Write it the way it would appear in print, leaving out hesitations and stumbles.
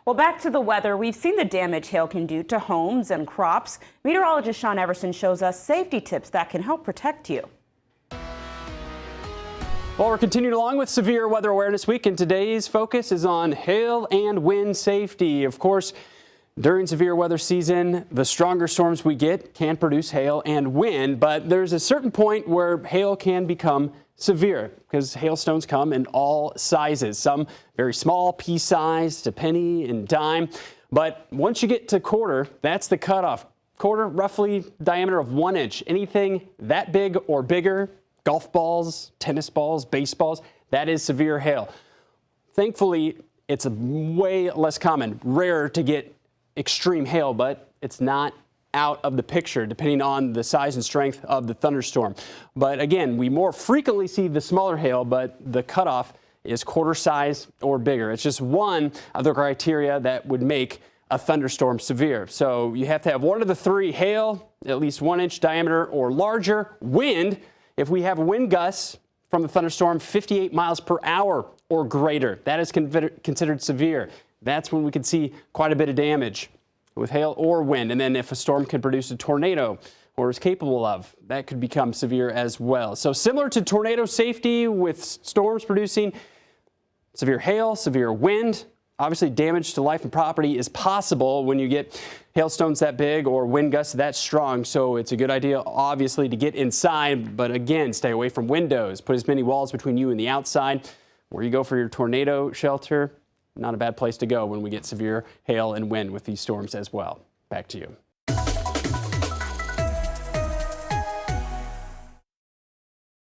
Well, back to the weather. We've seen the damage hail can do to homes and crops. Meteorologist Sean Everson shows us safety tips that can help protect you. Well, we're continuing along with Severe Weather Awareness Week, and today's focus is on hail and wind safety. Of course, during severe weather season, the stronger storms we get can produce hail and wind, but there's a certain point where hail can become severe because hailstones come in all sizes, some very small, pea size to penny and dime. But once you get to quarter, that's the cutoff. Quarter, roughly diameter of 1 inch. Anything that big or bigger, golf balls, tennis balls, baseballs, that is severe hail. Thankfully, it's way less common, rare to get extreme hail, but it's not out of the picture depending on the size and strength of the thunderstorm. But again, we more frequently see the smaller hail, but the cutoff is quarter size or bigger. It's just one of the criteria that would make a thunderstorm severe. So you have to have one of the three: hail, at least 1 inch diameter or larger, wind. If we have wind gusts from the thunderstorm 58 miles per hour or greater, that is considered severe. That's when we could see quite a bit of damage with hail or wind. And then if a storm could produce a tornado or is capable of, that could become severe as well. So similar to tornado safety with storms producing severe hail, severe wind, obviously damage to life and property is possible when you get hailstones that big or wind gusts that strong. So it's a good idea, obviously, to get inside, but again, stay away from windows. Put as many walls between you and the outside. Where you go for your tornado shelter, not a bad place to go when we get severe hail and wind with these storms as well. Back to you.